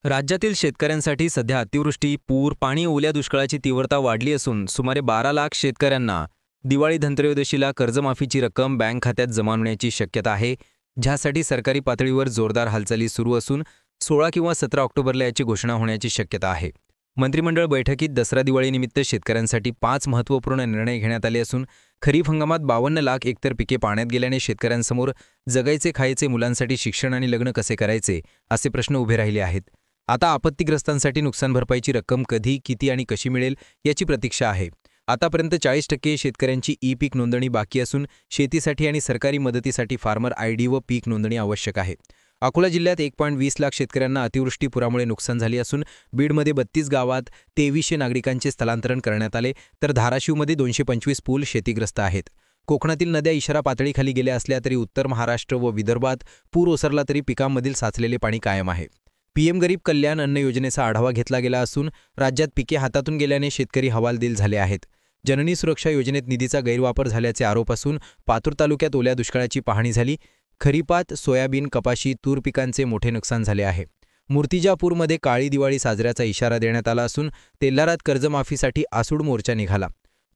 राज्यातील शेतकऱ्यांसाठी सध्या अतिवृष्टी, पूर, पाणी, ओल्या दुष्काळाची तीव्रता वाढली असून सुमारे 12 लाख शेतकऱ्यांना दिवाळी धनत्रयोदशीला कर्जमाफीची रक्कम बँक खात्यात जमा होण्याची शक्यता आहे, ज्यासाठी सरकारी पातळीवर जोरदार हालचाली सुरू असून 16 किंवा 17 ऑक्टोबरला याची घोषणा होण्याची शक्यता आहे। मंत्रिमंडळ बैठकीत दसरा दिवाळीनिमित्त शेतकऱ्यांसाठी 5 महत्त्वपूर्ण निर्णय घेण्यात आले असून खरीप हंगामात 52 लाख हेक्टर पिके पाण्यात गेल्याने शेतकऱ्यांसमोर जगायचे खायचे, मुलांसाठी शिक्षण आणि लग्न कसे करायचे असे प्रश्न उभे राहिले आहेत। आता आपत्तीग्रस्तांसाठी नुकसान भरपाईची रक्कम कधी, किती आणि कशी मिळेल याची प्रतीक्षा आहे। आतापर्यंत 40% शेतकऱ्यांची ई-पीक नोंदणी बाकी असून शेतीसाठी आणि सरकारी मदतीसाठी फार्मर आयडी व पीक नोंदणी आवश्यक आहे। अकोला जिल्ह्यात 1.20 लाख शेतकऱ्यांना अतिवृष्टी पुरामुळे नुकसान झाले असून बीडमध्ये 32 गावात 2300 नागरिकांचे स्थलांतरण करण्यात आले, तर धाराशिवमध्ये 225 पूल शेतीग्रस्त आहेत। कोकणातील नद्या इशारा पातळीखाली गेल्या असल्या तरी उत्तर महाराष्ट्र व विदर्भात पूर ओसरला तरी पिकांमधील साचलेले पाणी कायम आहे। पीएम गरीब कल्याण अन्न योजनेचा आढावा घेतला गेला असून राज्यात पिके हातातून गेल्याने शेतकरी हवालदिल झाले आहेत। जननी सुरक्षा योजनेत निधीचा गैरवापर झाल्याचे आरोप असून पातूर तालुक्यात ओल्या दुष्काळाची पाहणी झाली। खरीपात सोयाबीन, कपाशी, तूर पिकांचे मोठे नुकसान झाले आहे। मूर्तिजापूरमध्ये काळी दिवाळी साजऱ्याचा इशारा देण्यात आला असून तेल्हारात कर्जमाफीसाठी आसूड मोर्चा निघाला।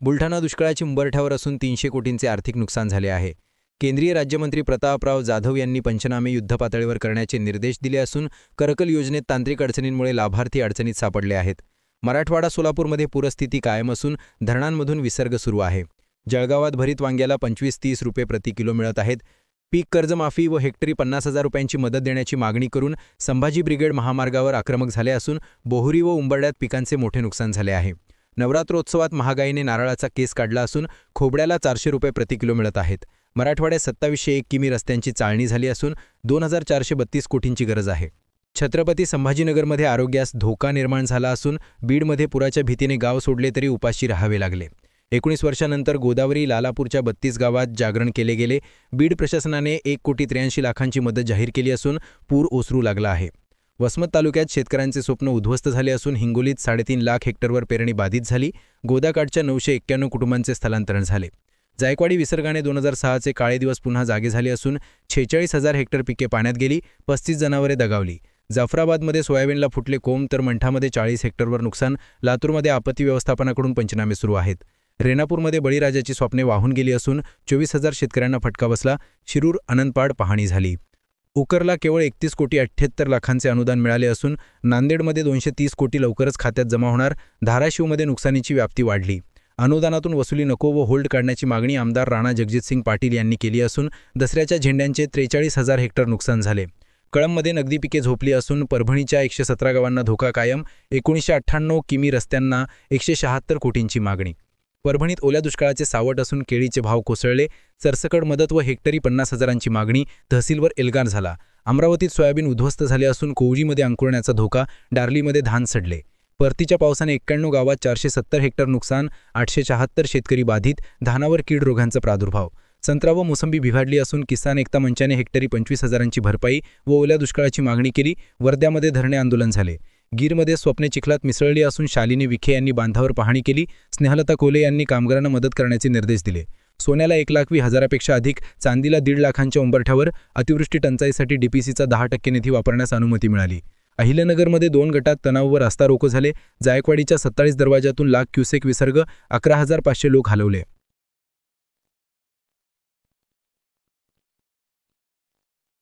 बुलढाणा दुष्काळाची उंबरठ्यावर असून 300 कोटींचे आर्थिक नुकसान झाले आहे। केंद्रीय राज्यमंत्री प्रतापराव जाधव यांनी पंचनामे युद्धपातळीवर करण्याचे निर्देश दिले असून करकल योजनेत तांत्रिक अडचणींमुळे लाभार्थी अडचणीत सापडले आहेत। मराठवाडा सोलापूरमध्ये पूरस्थिती कायम असून धरणांमधून विसर्ग सुरू आहे। जळगावात भरीत वांग्याला 25-30 रुपये प्रति किलो मिळत आहेत। पीक कर्जमाफी व हेक्टरी 50,000 रुपयांची मदत देण्याची मागणी करून संभाजी ब्रिगेड महामार्गावर आक्रमक झाले असून बोहुरी व उंबरड्यात पिकांचे मोठे नुकसान झाले आहे। नवरात्रोत्सवात महागाईने नारळाचा केस काढला असून खोबड्याला 400 रुपये प्रति किलो मिळत आहेत। मराठवाड्यात 2701 किमी रस्त्यांची चाळणी झाली असून 2432 कोटींची गरज आहे। छत्रपती संभाजीनगरमध्ये आरोग्यास धोका निर्माण झाला असून बीडमध्ये पुराच्या भीतीने गाव सोडले तरी उपाशी राहावे लागले। 19 वर्षांनंतर गोदावरी लालापूरच्या 32 गावात जागरण केले गेले। बीड प्रशासनाने 1,83,00,000 मदत जाहीर केली असून पूर ओसरू लागला आहे। वसमत तालुक्यात शेतकऱ्यांचे स्वप्न उद्ध्वस्त झाले असून हिंगोलीत 3.5 लाख हेक्टरवर पेरणी बाधित झाली। गोदाकाठच्या 991 कुटुंबांचे स्थलांतरण झाले। जायकवाडी विसर्गाने 2006चे काळे दिवस पुन्हा जागे झाले असून 46,000 हेक्टर पिके पाण्यात गेली, 35 जनावरे दगावली। जाफराबादमध्ये सोयाबीनला फुटले कोंब तर मंठामध्ये 40 हेक्टरवर नुकसान। लातूरमध्ये आपत्ती व्यवस्थापनाकडून पंचनामे सुरू आहेत। रेणापूरमध्ये बळीराजाची स्वप्ने वाहून गेली असून 24,000 शेतकऱ्यांना फटका बसला। शिरूर अनंतपाड पाहणी झाली। उकरला केवळ 31,78,00,000चे अनुदान मिळाले असून नांदेडमध्ये 230 कोटी लवकरच खात्यात जमा होणार। धाराशिवमध्ये नुकसानीची व्याप्ती वाढली। अनुदानातून वसुली नको व होल्ड काढण्याची मागणी आमदार राणा जगजितसिंग पाटील यांनी केली असून दसऱ्याच्या झेंड्यांचे 43,000 हेक्टर नुकसान झाले। कळंबमध्ये नगदी पिके झोपली असून परभणीच्या 117 गावांना धोका कायम। 1998 किमी रस्त्यांना 176 कोटींची मागणी। परभणीत ओल्या दुष्काळाचे सावट असून केळीचे भाव कोसळले। सरसकट मदत व हेक्टरी 50,000ची मागणी। तहसीलवर एल्गार झाला। अमरावतीत सोयाबीन उद्ध्वस्त झाले असून कोवळीमध्ये अंकुरण्याचा धोका। डार्लीमध्ये धान सडले। परतीच्या पावसाने 91 गावात 470 हेक्टर नुकसान। 874 शेतकरी बाधित। धानावर कीड रोगांचा प्रादुर्भाव। संत्रा व मोसंबी बिघडली असून किसान एकता मंचाने हेक्टरी 25,000ची भरपाई व ओल्या दुष्काळाची मागणी केली। वर्ध्यामध्ये धरणे आंदोलन झाले। गीरमध्ये स्वप्ने चिखलात मिसळली असून शालिनी विखे यांनी बांधावर पाहणी केली। स्नेहलता कोले यांनी कामगारांना मदत करण्याचे निर्देश दिले। सोन्याला 1,20,000पेक्षा अधिक, चांदीला 1.5 लाखांच्या उंबरठ्यावर। अतिवृष्टी टंचाईसाठी डीपीसीचा 10% निधी वापरण्यास अनुमती मिळाली। अहिल्यानगरमध्ये 2 गटात तणाव व रास्ता रोको झाले। जायकवाडीच्या 47 दरवाजातून लाख क्युसेक विसर्ग, 11,500 लोक हलवले।